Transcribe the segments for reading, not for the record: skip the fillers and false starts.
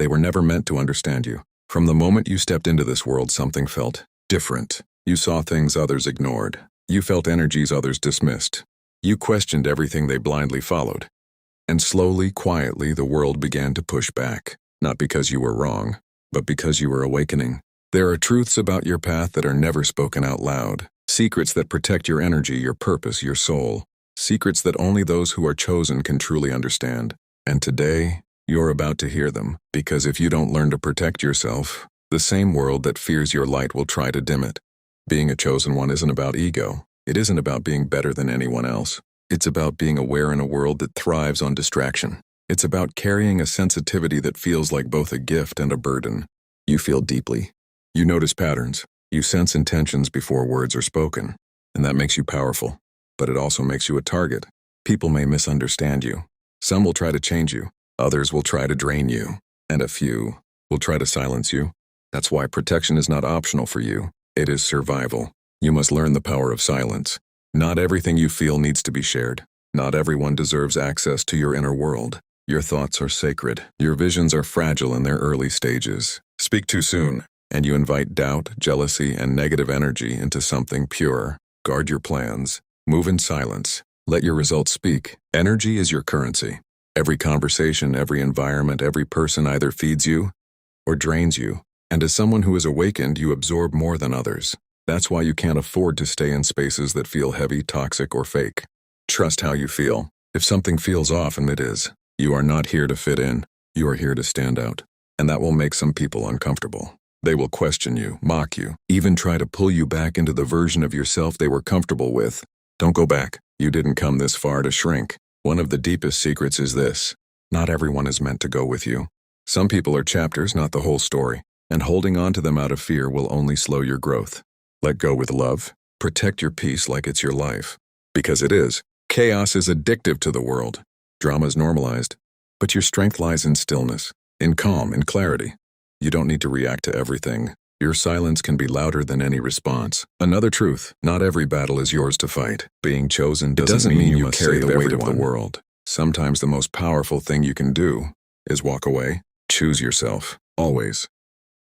They were never meant to understand you. From the moment you stepped into this world, something felt different. You saw things others ignored. You felt energies others dismissed. You questioned everything they blindly followed. And slowly, quietly, the world began to push back. Not because you were wrong, but because you were awakening. There are truths about your path that are never spoken out loud. Secrets that protect your energy, your purpose, your soul. Secrets that only those who are chosen can truly understand. And today, you're about to hear them, because if you don't learn to protect yourself, the same world that fears your light will try to dim it. Being a chosen one isn't about ego. It isn't about being better than anyone else. It's about being aware in a world that thrives on distraction. It's about carrying a sensitivity that feels like both a gift and a burden. You feel deeply. You notice patterns. You sense intentions before words are spoken. And that makes you powerful. But it also makes you a target. People may misunderstand you. Some will try to change you. Others will try to drain you. And a few will try to silence you. That's why protection is not optional for you. It is survival. You must learn the power of silence. Not everything you feel needs to be shared. Not everyone deserves access to your inner world. Your thoughts are sacred. Your visions are fragile in their early stages. Speak too soon, and you invite doubt, jealousy, and negative energy into something pure. Guard your plans. Move in silence. Let your results speak. Energy is your currency. Every conversation, every environment, every person either feeds you or drains you. And as someone who is awakened, you absorb more than others. That's why you can't afford to stay in spaces that feel heavy, toxic, or fake. Trust how you feel. If something feels off, and it is, you are not here to fit in. You are here to stand out. And that will make some people uncomfortable. They will question you, mock you, even try to pull you back into the version of yourself they were comfortable with. Don't go back. You didn't come this far to shrink. One of the deepest secrets is this: not everyone is meant to go with you. Some people are chapters, not the whole story. And holding on to them out of fear will only slow your growth. Let go with love. Protect your peace like it's your life. Because it is. Chaos is addictive to the world. Drama is normalized. But your strength lies in stillness, in calm, in clarity. You don't need to react to everything. Your silence can be louder than any response. Another truth: not every battle is yours to fight. Being chosen doesn't mean you must carry the weight of the world. Sometimes the most powerful thing you can do is walk away. Choose yourself. Always.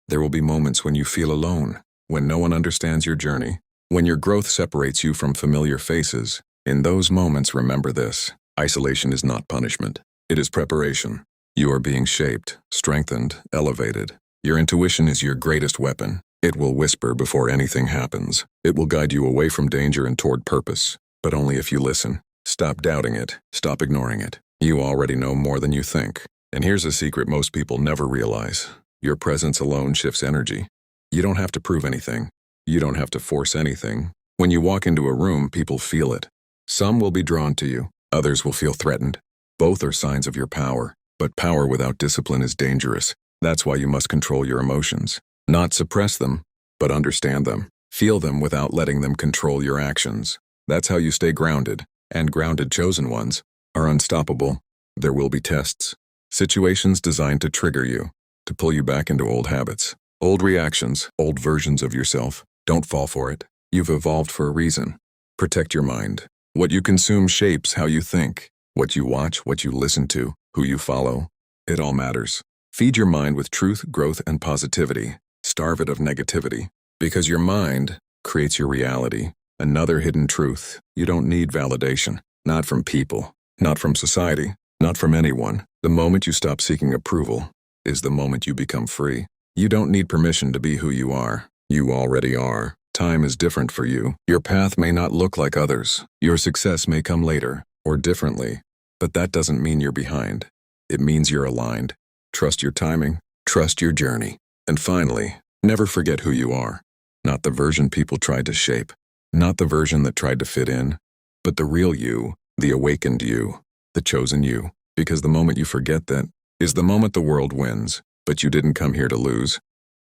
There will be moments when you feel alone, when no one understands your journey, when your growth separates you from familiar faces. In those moments, remember this: isolation is not punishment. It is preparation. You are being shaped, strengthened, elevated. Your intuition is your greatest weapon. It will whisper before anything happens. It will guide you away from danger and toward purpose, but only if you listen. Stop doubting it. Stop ignoring it. You already know more than you think. And here's a secret most people never realize: your presence alone shifts energy. You don't have to prove anything. You don't have to force anything. When you walk into a room, people feel it. Some will be drawn to you. Others will feel threatened. Both are signs of your power. But power without discipline is dangerous. That's why you must control your emotions. Not suppress them, but understand them. Feel them without letting them control your actions. That's how you stay grounded. And grounded chosen ones are unstoppable. There will be tests. Situations designed to trigger you, to pull you back into old habits. Old reactions, old versions of yourself. Don't fall for it. You've evolved for a reason. Protect your mind. What you consume shapes how you think. What you watch, what you listen to, who you follow. It all matters. Feed your mind with truth, growth, and positivity. Starve it of negativity. Because your mind creates your reality. Another hidden truth: you don't need validation. Not from people. Not from society. Not from anyone. The moment you stop seeking approval is the moment you become free. You don't need permission to be who you are. You already are. Time is different for you. Your path may not look like others. Your success may come later, or differently. But that doesn't mean you're behind. It means you're aligned. Trust your timing. Trust your journey. And finally, never forget who you are. Not the version people tried to shape. Not the version that tried to fit in. But the real you, the awakened you, the chosen you. Because the moment you forget that is the moment the world wins. But you didn't come here to lose.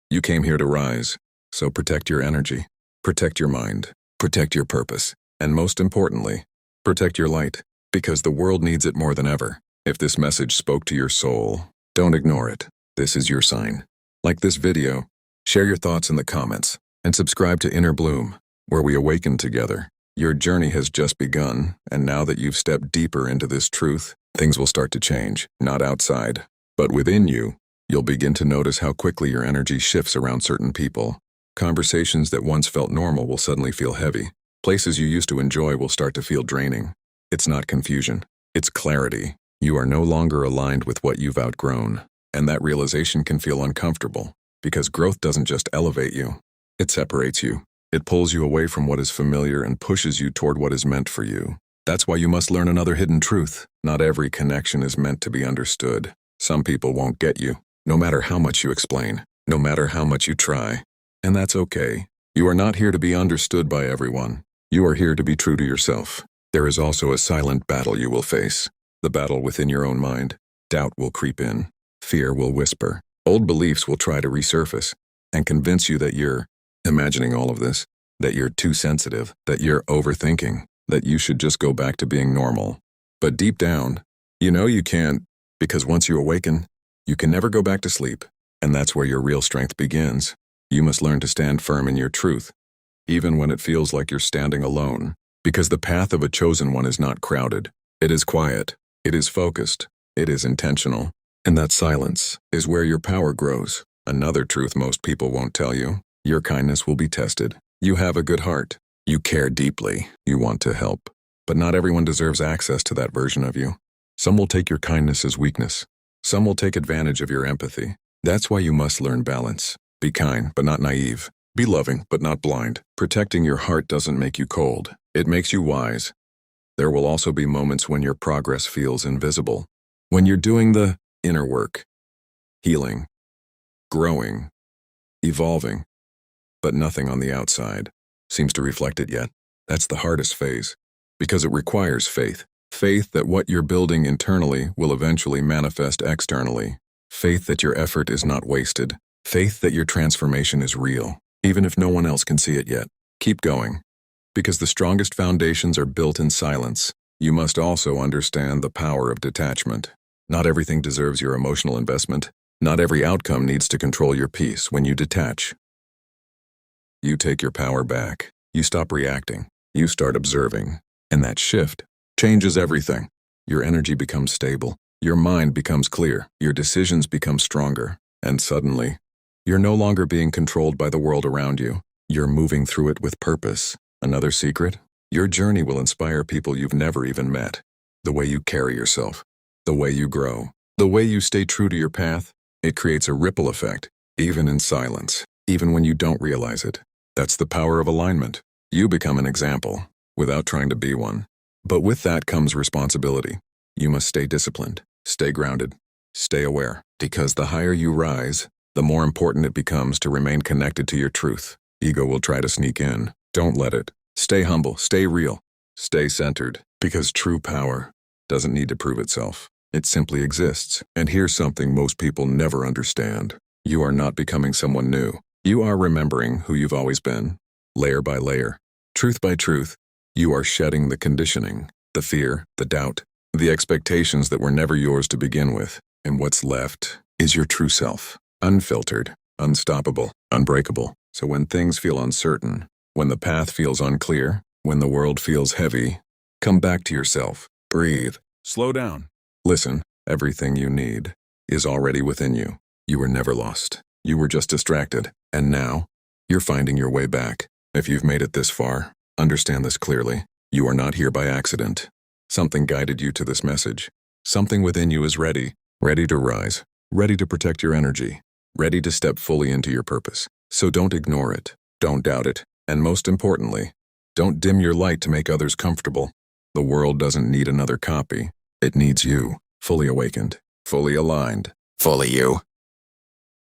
You came here to rise. So protect your energy. Protect your mind. Protect your purpose. And most importantly, protect your light. Because the world needs it more than ever. If this message spoke to your soul, don't ignore it. This is your sign. Like this video, share your thoughts in the comments, and subscribe to Inner Bloom, where we awaken together. Your journey has just begun, and now that you've stepped deeper into this truth, things will start to change, not outside, but within you. You'll begin to notice how quickly your energy shifts around certain people. Conversations that once felt normal will suddenly feel heavy. Places you used to enjoy will start to feel draining. It's not confusion. It's clarity. You are no longer aligned with what you've outgrown. And that realization can feel uncomfortable, because growth doesn't just elevate you. It separates you. It pulls you away from what is familiar and pushes you toward what is meant for you. That's why you must learn another hidden truth. Not every connection is meant to be understood. Some people won't get you, no matter how much you explain, no matter how much you try. And that's okay. You are not here to be understood by everyone. You are here to be true to yourself. There is also a silent battle you will face. The battle within your own mind. Doubt will creep in. Fear will whisper. Old beliefs will try to resurface and convince you that you're imagining all of this, that you're too sensitive, that you're overthinking, that you should just go back to being normal. But deep down, you know you can't, because once you awaken, you can never go back to sleep. And that's where your real strength begins. You must learn to stand firm in your truth, even when it feels like you're standing alone. Because the path of a chosen one is not crowded. It is quiet. It is focused. It is intentional. And that silence is where your power grows. Another truth most people won't tell you. Your kindness will be tested. You have a good heart. You care deeply. You want to help. But not everyone deserves access to that version of you. Some will take your kindness as weakness. Some will take advantage of your empathy. That's why you must learn balance. Be kind, but not naive. Be loving, but not blind. Protecting your heart doesn't make you cold. It makes you wise. There will also be moments when your progress feels invisible. When you're doing the inner work, healing, growing, evolving, but nothing on the outside seems to reflect it yet. That's the hardest phase, because it requires faith. Faith that what you're building internally will eventually manifest externally. Faith that your effort is not wasted. Faith that your transformation is real, even if no one else can see it yet. Keep going, because the strongest foundations are built in silence. You must also understand the power of detachment. Not everything deserves your emotional investment. Not every outcome needs to control your peace. When you detach, you take your power back. You stop reacting. You start observing. And that shift changes everything. Your energy becomes stable. Your mind becomes clear. Your decisions become stronger. And suddenly, you're no longer being controlled by the world around you. You're moving through it with purpose. Another secret? Your journey will inspire people you've never even met. The way you carry yourself, the way you grow, the way you stay true to your path, it creates a ripple effect, even in silence, even when you don't realize it. That's the power of alignment. You become an example, without trying to be one. But with that comes responsibility. You must stay disciplined, stay grounded, stay aware, because the higher you rise, the more important it becomes to remain connected to your truth. Ego will try to sneak in. Don't let it. Stay humble, stay real, stay centered, because true power doesn't need to prove itself. It simply exists. And here's something most people never understand. You are not becoming someone new. You are remembering who you've always been, layer by layer, truth by truth. You are shedding the conditioning, the fear, the doubt, the expectations that were never yours to begin with. And what's left is your true self, unfiltered, unstoppable, unbreakable. So when things feel uncertain, when the path feels unclear, when the world feels heavy, come back to yourself. Breathe. Slow down. Listen. Everything you need is already within you. You were never lost. You were just distracted. And now, you're finding your way back. If you've made it this far, understand this clearly. You are not here by accident. Something guided you to this message. Something within you is ready to rise, ready to protect your energy, ready to step fully into your purpose. So don't ignore it. Don't doubt it. And most importantly, don't dim your light to make others comfortable. The world doesn't need another copy. It needs you, fully awakened, fully aligned, fully you.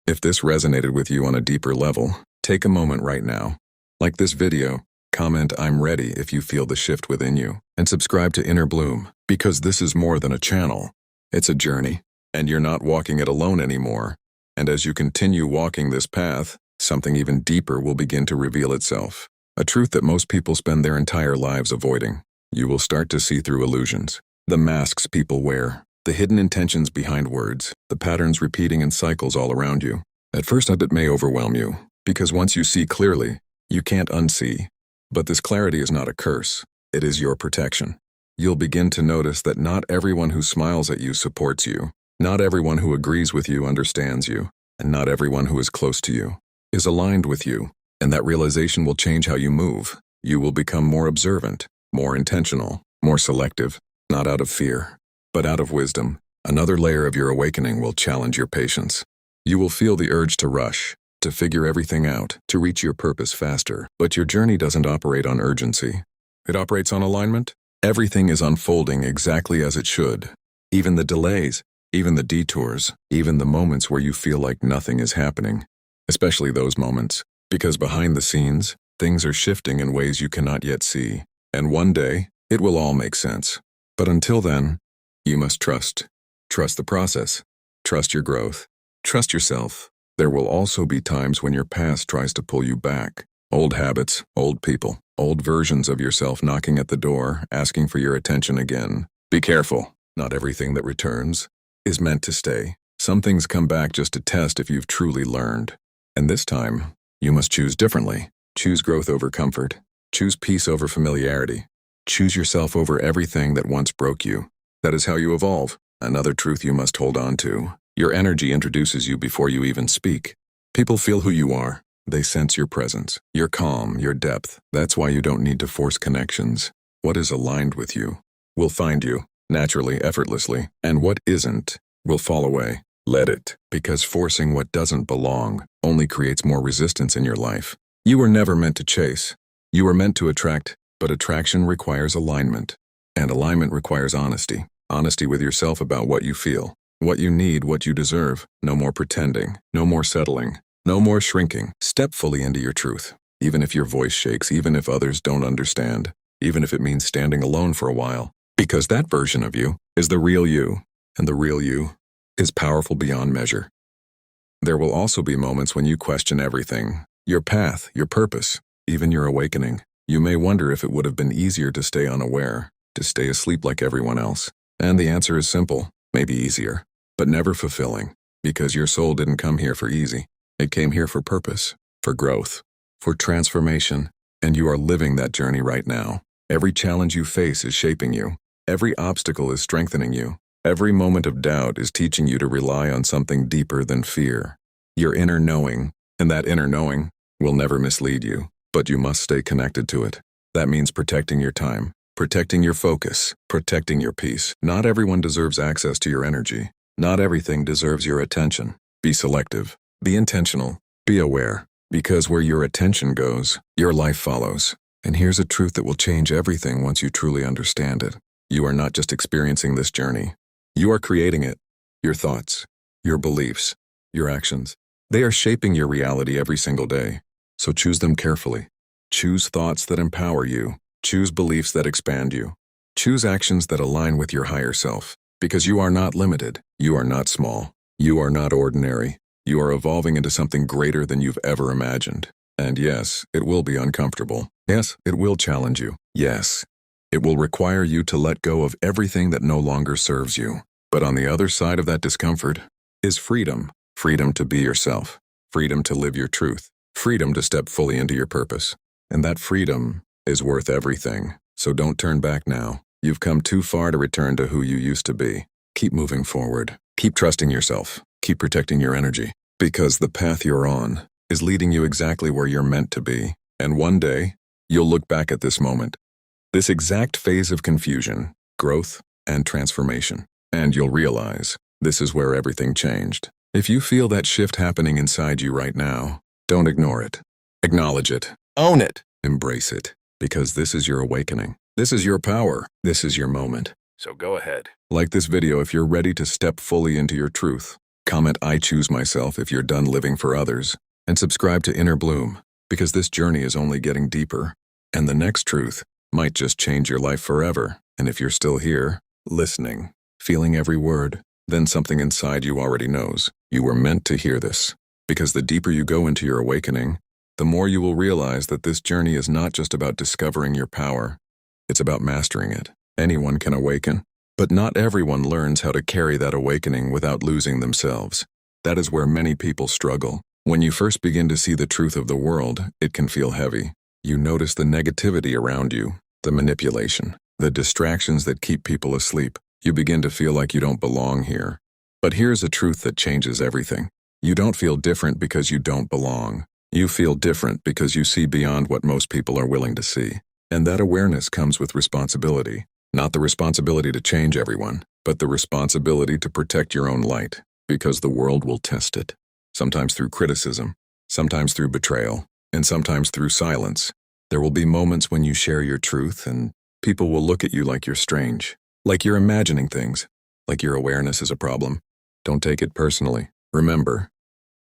If this resonated with you on a deeper level, take a moment right now. Like this video, comment "I'm ready" if you feel the shift within you, and subscribe to Inner Bloom, because this is more than a channel. It's a journey, and you're not walking it alone anymore. And as you continue walking this path, something even deeper will begin to reveal itself. A truth that most people spend their entire lives avoiding. You will start to see through illusions, the masks people wear, the hidden intentions behind words, the patterns repeating in cycles all around you. At first, it may overwhelm you, because once you see clearly, you can't unsee. But this clarity is not a curse. It is your protection. You'll begin to notice that not everyone who smiles at you supports you. Not everyone who agrees with you understands you, and not everyone who is close to you is aligned with you, and that realization will change how you move. You will become more observant, more intentional, more selective, not out of fear, but out of wisdom. Another layer of your awakening will challenge your patience. You will feel the urge to rush, to figure everything out, to reach your purpose faster. But your journey doesn't operate on urgency. It operates on alignment. Everything is unfolding exactly as it should. Even the delays, even the detours, even the moments where you feel like nothing is happening. Especially those moments, because behind the scenes, things are shifting in ways you cannot yet see. And one day, it will all make sense. But until then, you must trust. Trust the process. Trust your growth. Trust yourself. There will also be times when your past tries to pull you back. Old habits, old people, old versions of yourself knocking at the door, asking for your attention again. Be careful. Not everything that returns is meant to stay. Some things come back just to test if you've truly learned. And this time, you must choose differently. Choose growth over comfort. Choose peace over familiarity. Choose yourself over everything that once broke you. That is how you evolve. Another truth you must hold on to. Your energy introduces you before you even speak. People feel who you are. They sense your presence, your calm, your depth. That's why you don't need to force connections. What is aligned with you will find you, naturally, effortlessly. And what isn't will fall away. Let it, because forcing what doesn't belong only creates more resistance in your life. You were never meant to chase. You were meant to attract, but attraction requires alignment. And alignment requires honesty. Honesty with yourself about what you feel, what you need, what you deserve. No more pretending, no more settling, no more shrinking. Step fully into your truth, even if your voice shakes, even if others don't understand, even if it means standing alone for a while. Because that version of you is the real you, and the real you is powerful beyond measure. There will also be moments when you question everything, your path, your purpose, even your awakening. You may wonder if it would have been easier to stay unaware, to stay asleep like everyone else. And the answer is simple, maybe easier, but never fulfilling, because your soul didn't come here for easy. It came here for purpose, for growth, for transformation, and you are living that journey right now. Every challenge you face is shaping you. Every obstacle is strengthening you. Every moment of doubt is teaching you to rely on something deeper than fear. Your inner knowing, and that inner knowing will never mislead you, but you must stay connected to it. That means protecting your time, protecting your focus, protecting your peace. Not everyone deserves access to your energy. Not everything deserves your attention. Be selective. Be intentional. Be aware. Because where your attention goes, your life follows. And here's a truth that will change everything once you truly understand it. You are not just experiencing this journey. You are creating it. Your thoughts, your beliefs, your actions. They are shaping your reality every single day. So choose them carefully. Choose thoughts that empower you. Choose beliefs that expand you. Choose actions that align with your higher self. Because you are not limited. You are not small. You are not ordinary. You are evolving into something greater than you've ever imagined. And yes, it will be uncomfortable. Yes, it will challenge you. Yes, it will require you to let go of everything that no longer serves you. But on the other side of that discomfort is freedom. Freedom to be yourself. Freedom to live your truth. Freedom to step fully into your purpose. And that freedom is worth everything. So don't turn back now. You've come too far to return to who you used to be. Keep moving forward. Keep trusting yourself. Keep protecting your energy. Because the path you're on is leading you exactly where you're meant to be. And one day, you'll look back at this moment, this exact phase of confusion, growth, and transformation. And you'll realize this is where everything changed. If you feel that shift happening inside you right now, don't ignore it. Acknowledge it. Own it. Embrace it. Because this is your awakening. This is your power. This is your moment. So go ahead. Like this video if you're ready to step fully into your truth. Comment "I choose myself" if you're done living for others. And subscribe to Inner Bloom, because this journey is only getting deeper. And the next truth might just change your life forever. And if you're still here, listening, feeling every word, then something inside you already knows. You were meant to hear this. Because the deeper you go into your awakening, the more you will realize that this journey is not just about discovering your power. It's about mastering it. Anyone can awaken, but not everyone learns how to carry that awakening without losing themselves. That is where many people struggle. When you first begin to see the truth of the world, it can feel heavy. You notice the negativity around you, the manipulation, the distractions that keep people asleep. You begin to feel like you don't belong here. But here's a truth that changes everything. You don't feel different because you don't belong. You feel different because you see beyond what most people are willing to see. And that awareness comes with responsibility. Not the responsibility to change everyone, but the responsibility to protect your own light, because the world will test it. Sometimes through criticism, sometimes through betrayal, and sometimes through silence. There will be moments when you share your truth and people will look at you like you're strange, like you're imagining things, like your awareness is a problem. Don't take it personally. Remember,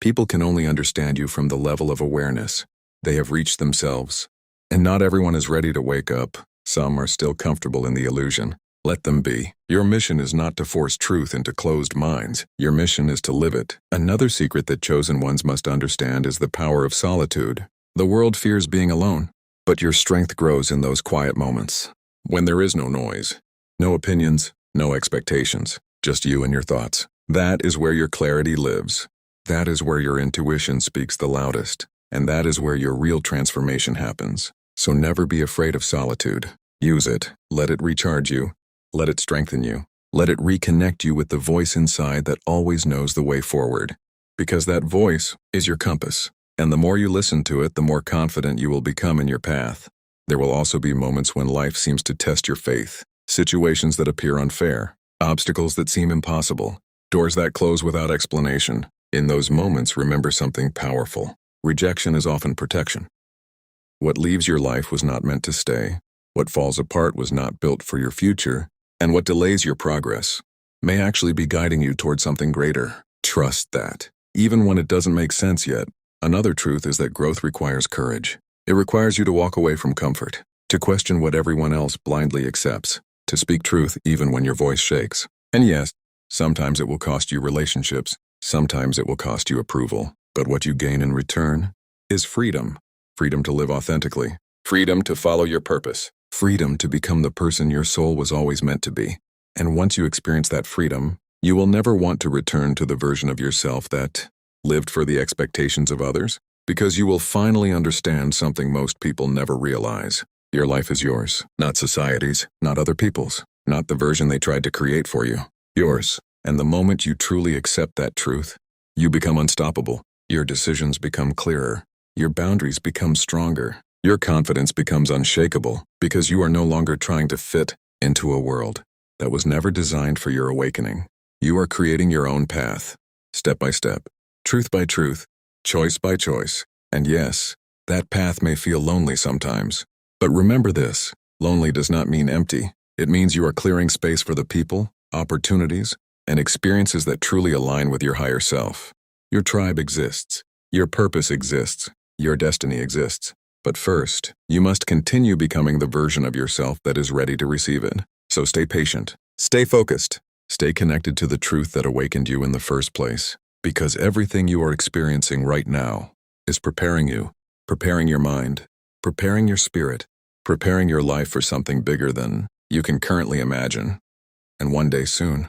people can only understand you from the level of awareness they have reached themselves. And not everyone is ready to wake up. Some are still comfortable in the illusion. Let them be. Your mission is not to force truth into closed minds. Your mission is to live it. Another secret that chosen ones must understand is the power of solitude. The world fears being alone, but your strength grows in those quiet moments. When there is no noise, no opinions, no expectations, just you and your thoughts. That is where your clarity lives. That is where your intuition speaks the loudest. And that is where your real transformation happens. So never be afraid of solitude. Use it. Let it recharge you. Let it strengthen you. Let it reconnect you with the voice inside that always knows the way forward. Because that voice is your compass. And the more you listen to it, the more confident you will become in your path. There will also be moments when life seems to test your faith. Situations that appear unfair. Obstacles that seem impossible. Doors that close without explanation. In those moments, remember something powerful. Rejection is often protection. What leaves your life was not meant to stay. What falls apart was not built for your future. And what delays your progress may actually be guiding you toward something greater. Trust that. Even when it doesn't make sense yet. Another truth is that growth requires courage. It requires you to walk away from comfort, to question what everyone else blindly accepts, to speak truth even when your voice shakes. And yes, sometimes it will cost you relationships. Sometimes it will cost you approval. But what you gain in return is freedom. Freedom to live authentically. Freedom to follow your purpose. Freedom to become the person your soul was always meant to be. And once you experience that freedom, you will never want to return to the version of yourself that lived for the expectations of others, because you will finally understand something most people never realize. Your life is yours, not society's, not other people's, not the version they tried to create for you. Yours. And the moment you truly accept that truth, you become unstoppable. Your decisions become clearer. Your boundaries become stronger. Your confidence becomes unshakable because you are no longer trying to fit into a world that was never designed for your awakening. You are creating your own path, step by step, truth by truth, choice by choice. And yes, that path may feel lonely sometimes. But remember this, lonely does not mean empty. It means you are clearing space for the people, opportunities, and experiences that truly align with your higher self. Your tribe exists. Your purpose exists. Your destiny exists. But first, you must continue becoming the version of yourself that is ready to receive it. So stay patient. Stay focused. Stay connected to the truth that awakened you in the first place. Because everything you are experiencing right now is preparing you, preparing your mind, preparing your spirit, preparing your life for something bigger than you can currently imagine. And one day soon,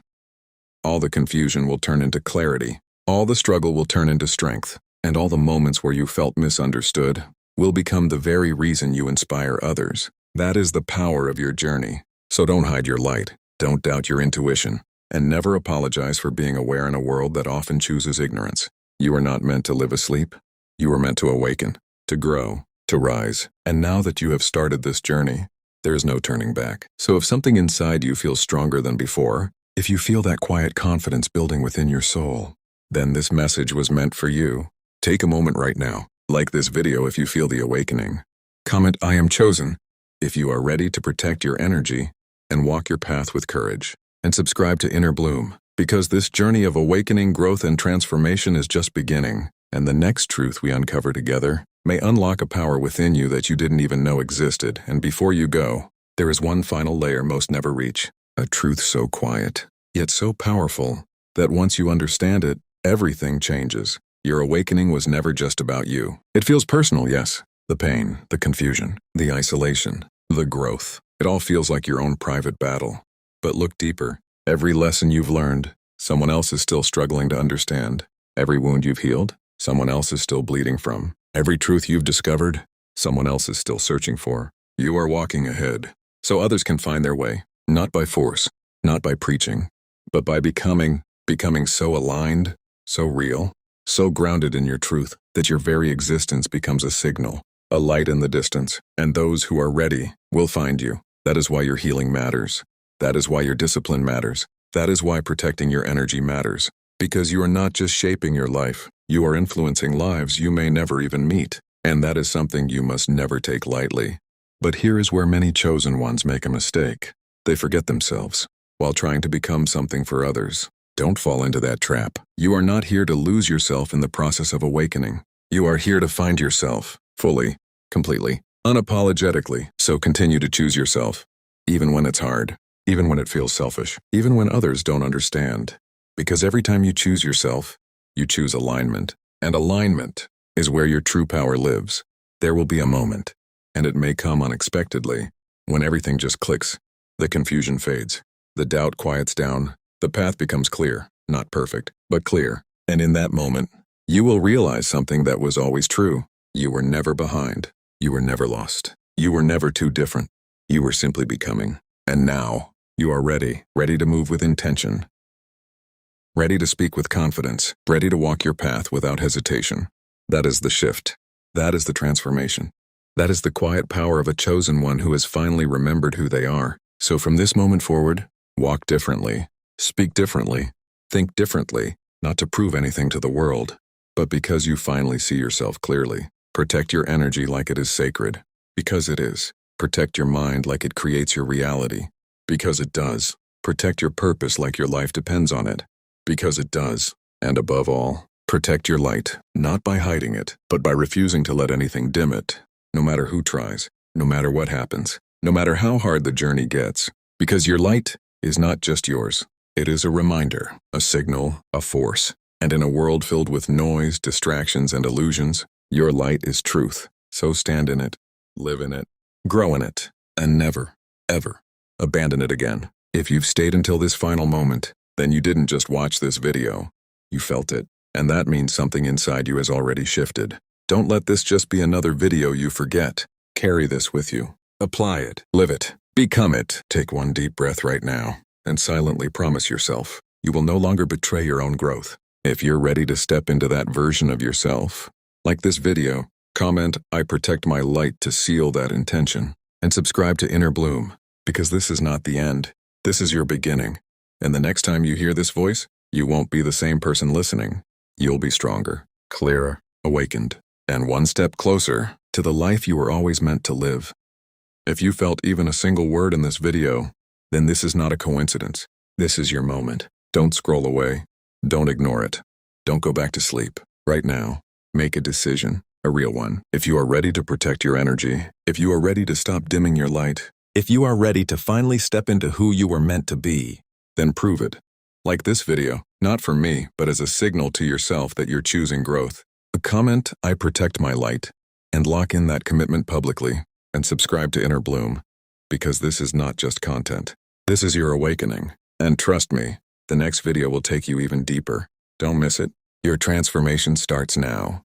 all the confusion will turn into clarity. All the struggle will turn into strength. And all the moments where you felt misunderstood will become the very reason you inspire others. That is the power of your journey. So don't hide your light. Don't doubt your intuition. And never apologize for being aware in a world that often chooses ignorance. You are not meant to live asleep. You are meant to awaken, to grow, to rise. And now that you have started this journey, there is no turning back. So if something inside you feels stronger than before, if you feel that quiet confidence building within your soul, then this message was meant for you. Take a moment right now. Like this video if you feel the awakening. Comment "I am chosen" if you are ready to protect your energy and walk your path with courage. And subscribe to Inner Bloom, because this journey of awakening, growth, and transformation is just beginning. And the next truth we uncover together may unlock a power within you that you didn't even know existed. And before you go, there is one final layer most never reach. A truth so quiet, yet so powerful, that once you understand it, everything changes. Your awakening was never just about you. It feels personal, yes. The pain, the confusion, the isolation, the growth. It all feels like your own private battle. But look deeper. Every lesson you've learned, someone else is still struggling to understand. Every wound you've healed, someone else is still bleeding from. Every truth you've discovered, someone else is still searching for. You are walking ahead, so others can find their way. Not by force, not by preaching, but by becoming becoming so aligned, so real, so grounded in your truth that your very existence becomes a signal, a light in the distance, and those who are ready will find you. That is why your healing matters. That is why your discipline matters. That is why protecting your energy matters. Because you are not just shaping your life, you are influencing lives you may never even meet. And that is something you must never take lightly. But here is where many chosen ones make a mistake. They forget themselves while trying to become something for others. Don't fall into that trap. You are not here to lose yourself in the process of awakening. You are here to find yourself, fully, completely, unapologetically. So continue to choose yourself, even when it's hard, even when it feels selfish, even when others don't understand. Because every time you choose yourself, you choose alignment. And alignment is where your true power lives. There will be a moment, and it may come unexpectedly, when everything just clicks. The confusion fades. The doubt quiets down. The path becomes clear, not perfect, but clear. And in that moment, you will realize something that was always true. You were never behind. You were never lost. You were never too different. You were simply becoming. And now, you are ready to move with intention. Ready to speak with confidence. Ready to walk your path without hesitation. That is the shift. That is the transformation. That is the quiet power of a chosen one who has finally remembered who they are. So from this moment forward, walk differently. Speak differently, think differently, not to prove anything to the world, but because you finally see yourself clearly. Protect your energy like it is sacred, because it is. Protect your mind like it creates your reality, because it does. Protect your purpose like your life depends on it, because it does. And above all, protect your light, not by hiding it, but by refusing to let anything dim it, no matter who tries, no matter what happens, no matter how hard the journey gets, because your light is not just yours. It is a reminder, a signal, a force. And in a world filled with noise, distractions, and illusions, your light is truth. So stand in it, live in it, grow in it, and never, ever abandon it again. If you've stayed until this final moment, then you didn't just watch this video. You felt it, and that means something inside you has already shifted. Don't let this just be another video you forget. Carry this with you. Apply it, live it, become it. Take one deep breath right now. And silently promise yourself, you will no longer betray your own growth. If you're ready to step into that version of yourself, like this video, comment, "I protect my light" to seal that intention. And subscribe to Inner Bloom, because this is not the end. This is your beginning. And the next time you hear this voice, you won't be the same person listening. You'll be stronger, clearer, awakened, and one step closer to the life you were always meant to live. If you felt even a single word in this video, then this is not a coincidence. This is your moment. Don't scroll away. Don't ignore it. Don't go back to sleep. Right now, make a decision, a real one. If you are ready to protect your energy, if you are ready to stop dimming your light, if you are ready to finally step into who you were meant to be, then prove it. Like this video, not for me, but as a signal to yourself that you're choosing growth. Comment, "I protect my light," and lock in that commitment publicly, and subscribe to Inner Bloom. Because this is not just content. This is your awakening. And trust me, the next video will take you even deeper. Don't miss it. Your transformation starts now.